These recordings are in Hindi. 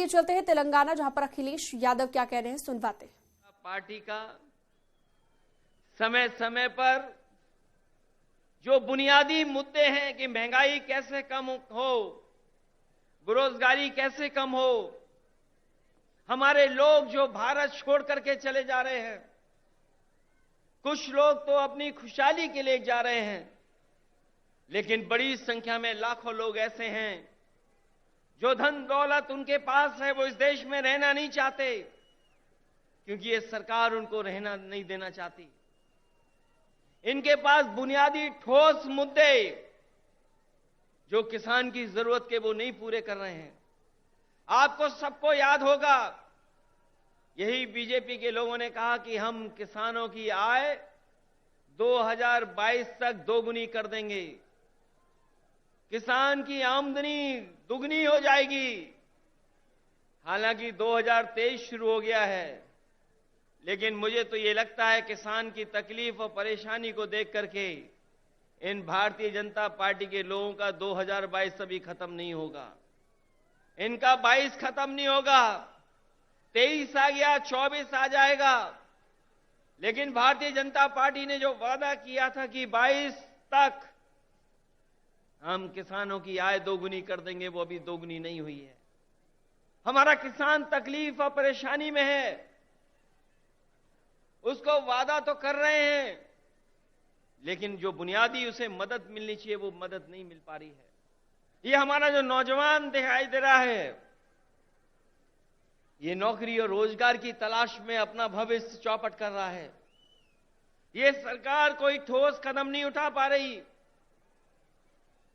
लिए चलते हैं तेलंगाना, जहां पर अखिलेश यादव क्या कह रहे हैं, सुनवाते हैं। पार्टी का समय समय पर जो बुनियादी मुद्दे हैं कि महंगाई कैसे कम हो, बेरोजगारी कैसे कम हो, हमारे लोग जो भारत छोड़ करके चले जा रहे हैं, कुछ लोग तो अपनी खुशहाली के लिए जा रहे हैं, लेकिन बड़ी संख्या में लाखों लोग ऐसे हैं जो धन दौलत उनके पास है, वो इस देश में रहना नहीं चाहते, क्योंकि ये सरकार उनको रहना नहीं देना चाहती। इनके पास बुनियादी ठोस मुद्दे जो किसान की जरूरत के वो नहीं पूरे कर रहे हैं। आपको सबको याद होगा, यही बीजेपी के लोगों ने कहा कि हम किसानों की आय 2022 तक दोगुनी कर देंगे, किसान की आमदनी दुगनी हो जाएगी। हालांकि 2023 शुरू हो गया है, लेकिन मुझे तो ये लगता है किसान की तकलीफ और परेशानी को देख करके इन भारतीय जनता पार्टी के लोगों का 2022 अभी खत्म नहीं होगा, इनका 22 खत्म नहीं होगा, 23 आ गया, 24 आ जाएगा। लेकिन भारतीय जनता पार्टी ने जो वादा किया था कि 22 तक हम किसानों की आय दोगुनी कर देंगे, वो अभी दोगुनी नहीं हुई है। हमारा किसान तकलीफ और परेशानी में है, उसको वादा तो कर रहे हैं, लेकिन जो बुनियादी उसे मदद मिलनी चाहिए वो मदद नहीं मिल पा रही है। ये हमारा जो नौजवान दिखाई दे रहा है, ये नौकरी और रोजगार की तलाश में अपना भविष्य चौपट कर रहा है। ये सरकार कोई ठोस कदम नहीं उठा पा रही।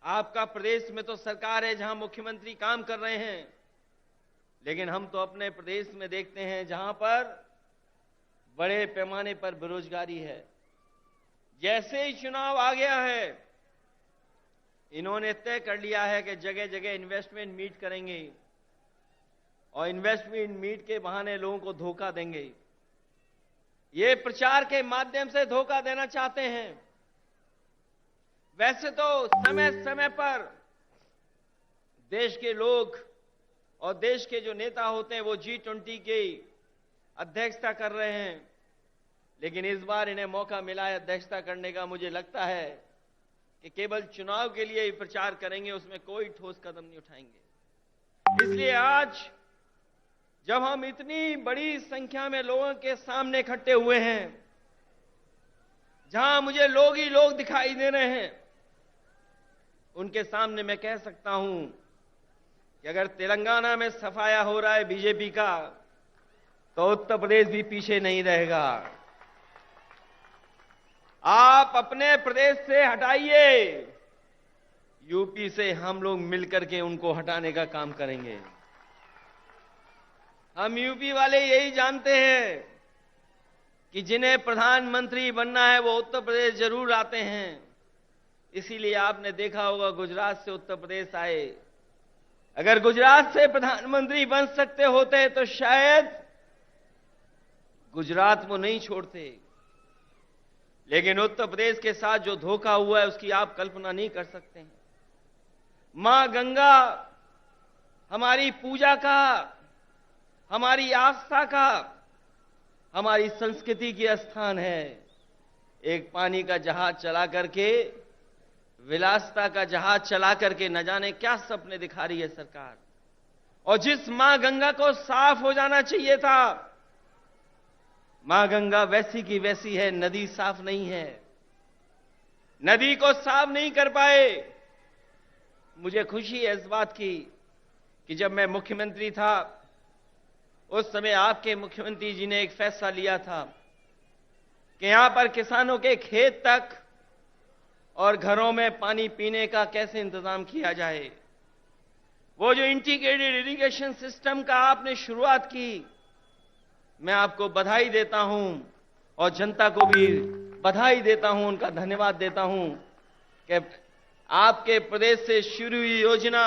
आपका प्रदेश में तो सरकार है जहां मुख्यमंत्री काम कर रहे हैं, लेकिन हम तो अपने प्रदेश में देखते हैं जहां पर बड़े पैमाने पर बेरोजगारी है। जैसे ही चुनाव आ गया है, इन्होंने तय कर लिया है कि जगह जगह इन्वेस्टमेंट मीट करेंगे और इन्वेस्टमेंट मीट के बहाने लोगों को धोखा देंगे। ये प्रचार के माध्यम से धोखा देना चाहते हैं। वैसे तो समय समय पर देश के लोग और देश के जो नेता होते हैं वो G20 की अध्यक्षता कर रहे हैं, लेकिन इस बार इन्हें मौका मिला है अध्यक्षता करने का। मुझे लगता है कि केवल चुनाव के लिए ही प्रचार करेंगे, उसमें कोई ठोस कदम नहीं उठाएंगे। इसलिए आज जब हम इतनी बड़ी संख्या में लोगों के सामने इकट्ठे हुए हैं, जहां मुझे लोग ही लोग दिखाई दे रहे हैं, उनके सामने मैं कह सकता हूं कि अगर तेलंगाना में सफाया हो रहा है बीजेपी का, तो उत्तर प्रदेश भी पीछे नहीं रहेगा। आप अपने प्रदेश से हटाइए, यूपी से हम लोग मिलकर के उनको हटाने का काम करेंगे। हम यूपी वाले यही जानते हैं कि जिन्हें प्रधानमंत्री बनना है वो उत्तर प्रदेश जरूर आते हैं। इसीलिए आपने देखा होगा गुजरात से उत्तर प्रदेश आए। अगर गुजरात से प्रधानमंत्री बन सकते होते तो शायद गुजरात वो नहीं छोड़ते, लेकिन उत्तर प्रदेश के साथ जो धोखा हुआ है उसकी आप कल्पना नहीं कर सकते हैं। मां गंगा हमारी पूजा का, हमारी आस्था का, हमारी संस्कृति की स्थान है। एक पानी का जहाज चला करके, विलासिता का जहाज चला करके न जाने क्या सपने दिखा रही है सरकार। और जिस मां गंगा को साफ हो जाना चाहिए था, मां गंगा वैसी की वैसी है, नदी साफ नहीं है, नदी को साफ नहीं कर पाए। मुझे खुशी है इस बात की कि जब मैं मुख्यमंत्री था उस समय आपके मुख्यमंत्री जी ने एक फैसला लिया था कि यहां पर किसानों के खेत तक और घरों में पानी पीने का कैसे इंतजाम किया जाए। वो जो इंटीग्रेटेड इरिगेशन सिस्टम का आपने शुरुआत की, मैं आपको बधाई देता हूं और जनता को भी बधाई देता हूं, उनका धन्यवाद देता हूं कि आपके प्रदेश से शुरू हुई योजना,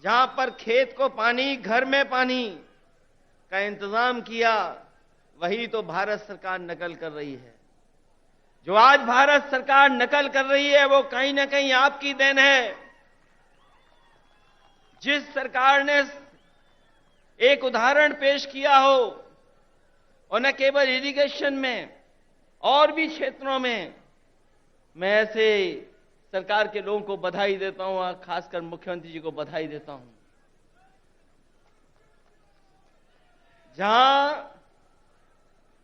जहां पर खेत को पानी, घर में पानी का इंतजाम किया, वही तो भारत सरकार नकल कर रही है। जो आज भारत सरकार नकल कर रही है वो कहीं ना कहीं आपकी देन है। जिस सरकार ने एक उदाहरण पेश किया हो, और न केवल इरिगेशन में और भी क्षेत्रों में। मैं ऐसे सरकार के लोगों को बधाई देता हूं और खासकर मुख्यमंत्री जी को बधाई देता हूं। जहां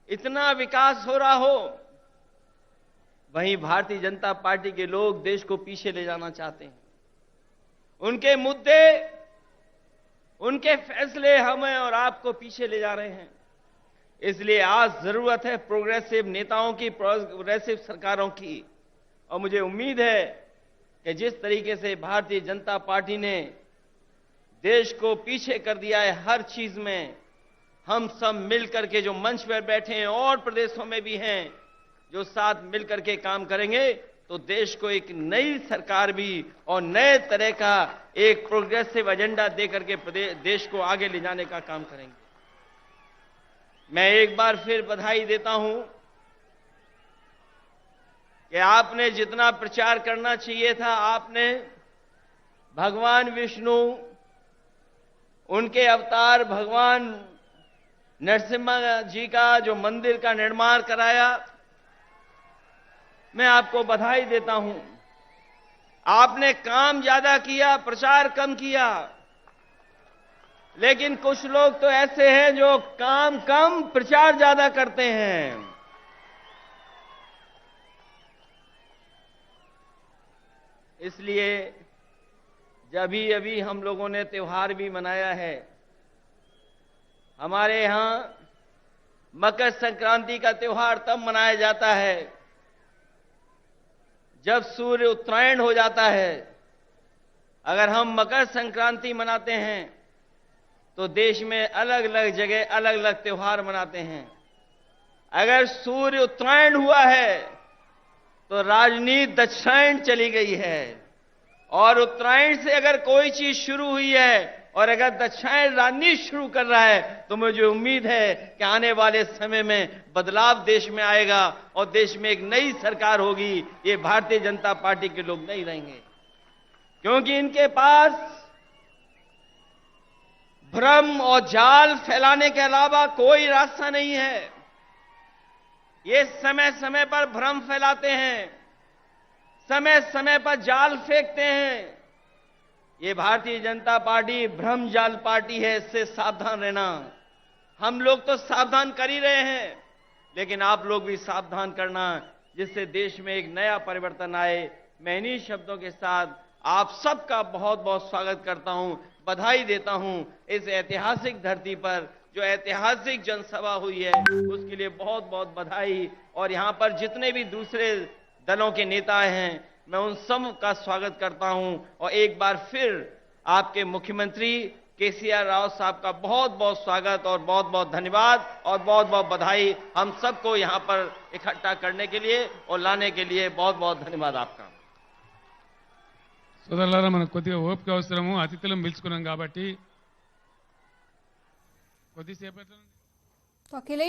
इतना विकास हो रहा हो, वहीं भारतीय जनता पार्टी के लोग देश को पीछे ले जाना चाहते हैं। उनके मुद्दे, उनके फैसले हमें और आपको पीछे ले जा रहे हैं। इसलिए आज जरूरत है प्रोग्रेसिव नेताओं की, प्रोग्रेसिव सरकारों की। और मुझे उम्मीद है कि जिस तरीके से भारतीय जनता पार्टी ने देश को पीछे कर दिया है हर चीज में, हम सब मिलकर के जो मंच पर बैठे हैं और प्रदेशों में भी हैं, जो साथ मिलकर के काम करेंगे तो देश को एक नई सरकार भी और नए तरह का एक प्रोग्रेसिव एजेंडा देकर के देश को आगे ले जाने का काम करेंगे। मैं एक बार फिर बधाई देता हूं कि आपने जितना प्रचार करना चाहिए था, आपने भगवान विष्णु, उनके अवतार भगवान नरसिम्हा जी का जो मंदिर का निर्माण कराया, मैं आपको बधाई देता हूं। आपने काम ज्यादा किया, प्रचार कम किया। लेकिन कुछ लोग तो ऐसे हैं जो काम कम, प्रचार ज्यादा करते हैं। इसलिए जब अभी हम लोगों ने त्योहार भी मनाया है, हमारे यहां मकर संक्रांति का त्योहार तब मनाया जाता है जब सूर्य उत्तरायण हो जाता है। अगर हम मकर संक्रांति मनाते हैं तो देश में अलग अलग जगह अलग अलग त्योहार मनाते हैं। अगर सूर्य उत्तरायण हुआ है तो राजनीति दक्षिणायन चली गई है, और उत्तरायण से अगर कोई चीज शुरू हुई है और अगर दक्षिणायन राजनीति शुरू कर रहा है तो मुझे उम्मीद है कि आने वाले समय में बदलाव देश में आएगा और देश में एक नई सरकार होगी। ये भारतीय जनता पार्टी के लोग नहीं रहेंगे, क्योंकि इनके पास भ्रम और जाल फैलाने के अलावा कोई रास्ता नहीं है। ये समय समय पर भ्रम फैलाते हैं, समय समय पर जाल फेंकते हैं। ये भारतीय जनता पार्टी भ्रम जाल पार्टी है, इससे सावधान रहना। हम लोग तो सावधान कर ही रहे हैं, लेकिन आप लोग भी सावधान करना, जिससे देश में एक नया परिवर्तन आए। मैं इन्हीं शब्दों के साथ आप सबका बहुत बहुत स्वागत करता हूं, बधाई देता हूं। इस ऐतिहासिक धरती पर जो ऐतिहासिक जनसभा हुई है उसके लिए बहुत बहुत बधाई। और यहां पर जितने भी दूसरे दलों के नेता हैं, मैं उन सब का स्वागत करता हूं। और एक बार फिर आपके मुख्यमंत्री केसीआर राव साहब का बहुत बहुत स्वागत और बहुत बहुत धन्यवाद और बहुत बहुत बधाई। हम सबको यहां पर इकट्ठा करने के लिए और लाने के लिए बहुत बहुत धन्यवाद आपका। సోదరులారా, మనకు కొద్దిగా ఓపిక అవసరము. అతిథులను పిలుచుకున్నాం కాబట్టి కొద్దిసేపట్లో तो अखिलेश